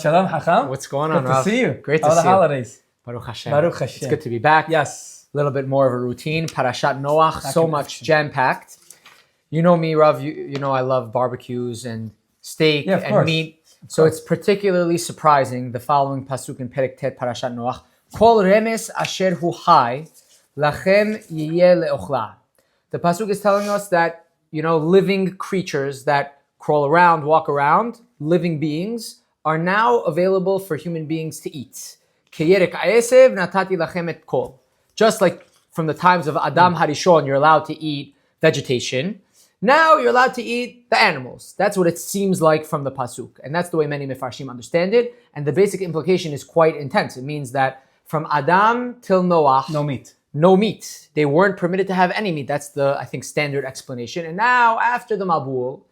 Shalom, Hacham. What's going on, Good to Rav? see you. Great How to are the see you. holidays? Baruch Hashem. Baruch Hashem. It's good to be back. Yes. A little bit more of a routine. Parashat Noach, so Documentation. much jam-packed. You know me, Rav. You know I love barbecues and steak Yeah, of and course. meat. So it's particularly surprising, the following pasuk in Perek Tet Parashat Noach. Kol remes asher hu hai, lachem yiyeh le'ochla. The pasuk is telling us that, living creatures that crawl around, walk around, living beings, are now available for human beings to eat. Keyerek aesev natati lachem et kol. Just like from the times of Adam Harishon, you're allowed to eat vegetation. Now you're allowed to eat the animals. That's what it seems like from the pasuk. And that's the way many Mefarshim understand it. And the basic implication is quite intense. It means that from Adam till Noach, No meat. no meat. They weren't permitted to have any meat. That's the, I think, standard explanation. And now, after the Mabul,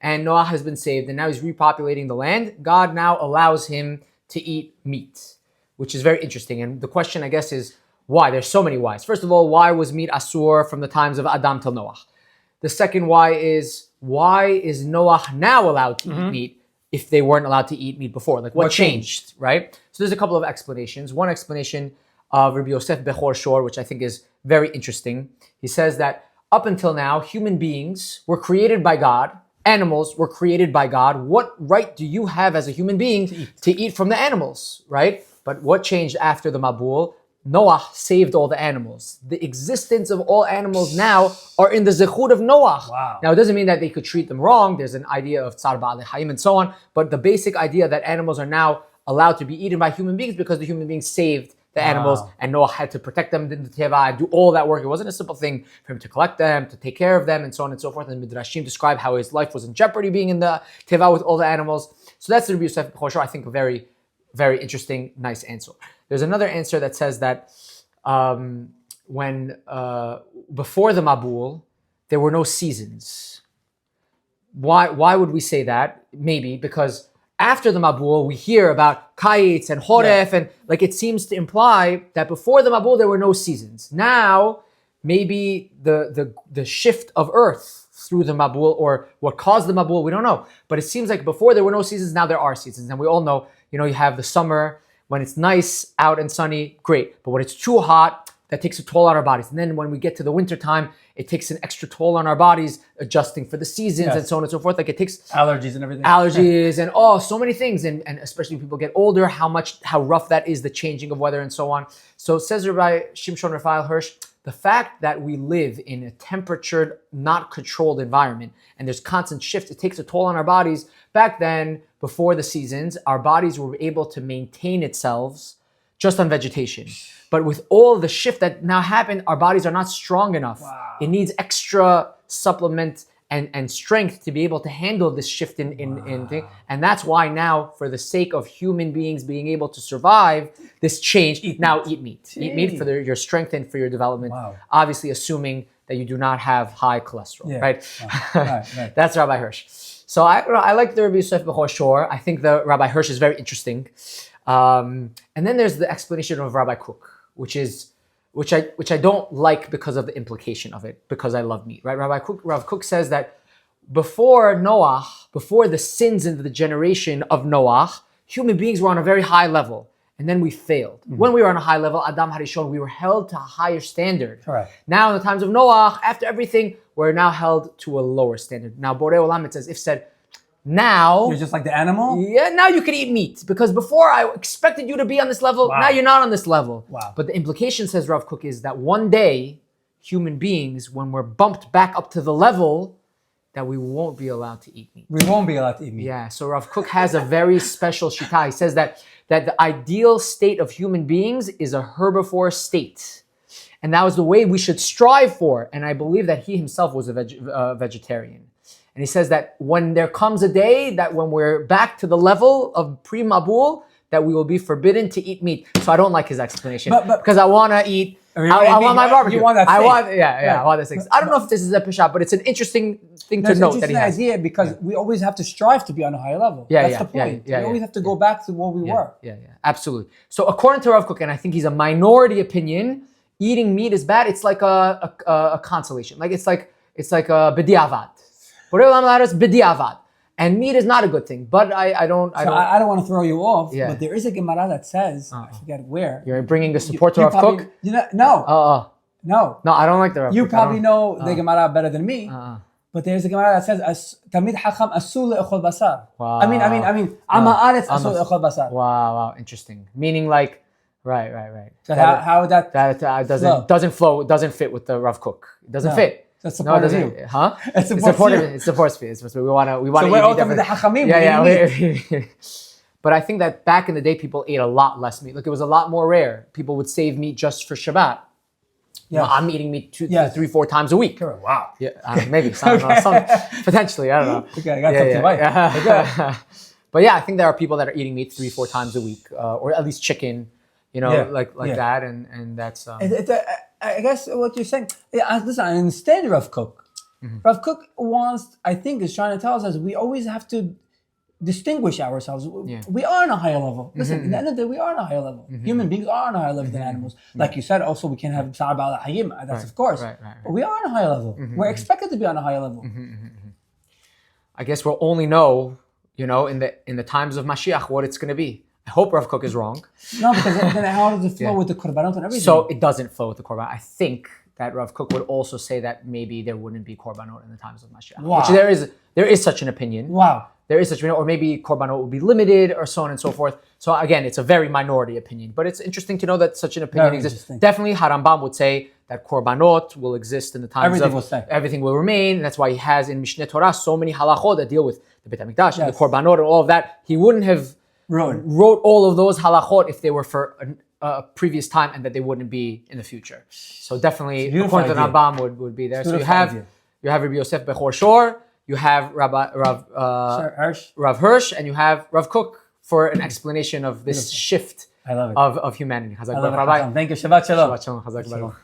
and Noah has been saved, and now he's repopulating the land, God now allows him to eat meat, which is very interesting. And the question, I guess, is why? There's so many whys. First of all, why was meat asur from the times of Adam till Noah? The second why is Noah now allowed to eat meat if they weren't allowed to eat meat before? Like, what changed, right? So there's a couple of explanations. One explanation of Rabbi Yosef Bechor Shor, which I think is very interesting. He says that up until now, human beings were created by God. Animals were created by God. What right do you have as a human being to eat from the animals, right? But what changed after the Mabul? Noah saved all the animals. The existence of all animals now are in the zechut of Noah. Wow. Now, it doesn't mean that they could treat them wrong. There's an idea of tzar ba'alei hayim and so on. But the basic idea that animals are now allowed to be eaten by human beings because the human beings saved the animals, and Noah had to protect them in the teva and do all that work. It wasn't a simple thing for him to collect them, to take care of them, and so on and so forth. And Midrashim describe how his life was in jeopardy being in the teva with all the animals. So that's the Rabbi Yosef Bechor Shor, I think, a very, very interesting, nice answer. There's another answer that says that when before the Mabul, there were no seasons. Why would we say that? Maybe because after the Mabul, we hear about Kayitz and Horef, and like it seems to imply that before the Mabul, there were no seasons. Now, maybe the shift of earth through the Mabul, or what caused the Mabul, we don't know. But it seems like before there were no seasons, now there are seasons. And we all know, you have the summer, when it's nice out and sunny, great. But when it's too hot, that takes a toll on our bodies. And then when we get to the winter time, it takes an extra toll on our bodies, adjusting for the seasons and so on and so forth. Like it takes Allergies and everything. Allergies and so many things. And especially when people get older, how rough that is, the changing of weather and so on. So says Rabbi Shimshon Raphael Hirsch, the fact that we live in a temperatured, not controlled environment, and there's constant shifts, it takes a toll on our bodies. Back then, before the seasons, our bodies were able to maintain itself just on vegetation. But with all the shift that now happened, our bodies are not strong enough. Wow. It needs extra supplement and strength to be able to handle this shift in thing. And that's why now, for the sake of human beings being able to survive this change, eat meat. Eat meat for your strength and for your development. Wow. Obviously, assuming that you do not have high cholesterol, right? Wow. Right. That's Rabbi Hirsch. So I like the Rabbi Yosef Bechor Shor. I think the Rabbi Hirsch is very interesting. And then there's the explanation of Rabbi Kook, which I don't like because of the implication of it, because I love meat, right? Rav Kook says that before Noah, before the sins in the generation of Noah, human beings were on a very high level, and then we failed. When we were on a high level, Adam Harishon, we were held to a higher standard. Correct. Now in the times of Noah, after everything, we're now held to a lower standard. Now Borei Olam, it says, if said, now You're just like the animal? yeah, now you can eat meat, because before I expected you to be on this level, now you're not on this level. Wow. But the implication, says Rav Kook, is that one day, human beings, when we're bumped back up to the level, that we won't be allowed to eat meat. We won't be allowed to eat meat. Yeah, so Rav Kook has a very special shita. He says that the ideal state of human beings is a herbivore state. And that was the way we should strive for. And I believe that he himself was a vegetarian. And he says that when there comes a day that when we're back to the level of pre-Mabul, that we will be forbidden to eat meat. So I don't like his explanation, But because I want to eat. I want my barbecue. You want that steak. I want that steak. I don't know if this is a Perashat, but it's an interesting thing to note that he has. idea because we always have to strive to be on a higher level. That's the point. We always have to go back to what we were. Yeah, absolutely. So according to Rav Kook, and I think he's a minority opinion, eating meat is bad. It's like a consolation. Like it's like a b'diavad. Borei Olam allowed us b'diavad. And meat is not a good thing. But I don't want to throw you off, but there is a Gemara that says, I forget where. You're bringing the support to Rav Kook? No. No, I don't like the Rav Kook. You probably know the Gemara better than me. But there's a Gemara that says, Tamid Hacham asul le'echol basar. Wow. I mean, Am ha'aretz asul le'echol basar. Wow, interesting. Meaning like, right. So how would that doesn't flow, doesn't fit with the Rav Kook. It doesn't fit. That's the part of you. Huh? It's supportive. It's supportive. We want to. So we're all the Hachamim. Yeah. But I think that back in the day, people ate a lot less meat. Look, it was a lot more rare. People would save meat just for Shabbat. Yeah. I'm eating meat 3, 4 times a week. Wow. Yeah, maybe. Potentially. I don't know. Okay, I got something right. But yeah, I think there are people that are eating meat 3, 4 times a week, or at least chicken, like that, and that's. I guess what you're saying. Listen, I understand Rav Kook. Rav Kook is trying to tell us we always have to distinguish ourselves. We are on a higher level. Listen, in the end of the day, we are on a higher level. Human beings are on a higher level than animals. Like you said, also we can have Sa'ab al-Hayim. That's of course. Right. But we are on a higher level. We're expected to be on a higher level. I guess we'll only know, in the times of Mashiach, what it's going to be. I hope Rav Kook is wrong. No, because then how does it flow with the korbanot and everything? So it doesn't flow with the korbanot. I think that Rav Kook would also say that maybe there wouldn't be korbanot in the times of Mashiach. Wow. Which there is such an opinion. Wow. There is such an opinion, or maybe korbanot would be limited, or so on and so forth. So again, it's a very minority opinion, but it's interesting to know that such an opinion exists. Definitely, Harambam would say that korbanot will exist in the times everything will remain. And that's why he has in Mishneh Torah so many halachot that deal with the Beit HaMikdash and the korbanot and all of that. He wouldn't have wrote all of those halachot if they were for a previous time and that they wouldn't be in the future. So definitely, according to Rambam, would be there. So you have Rabbi Yosef Bechor Shor, you have Rav Hirsch, and you have Rav Kook for an explanation of this shift of humanity. Thank you. Shabbat Shalom. Shabbat Shalom.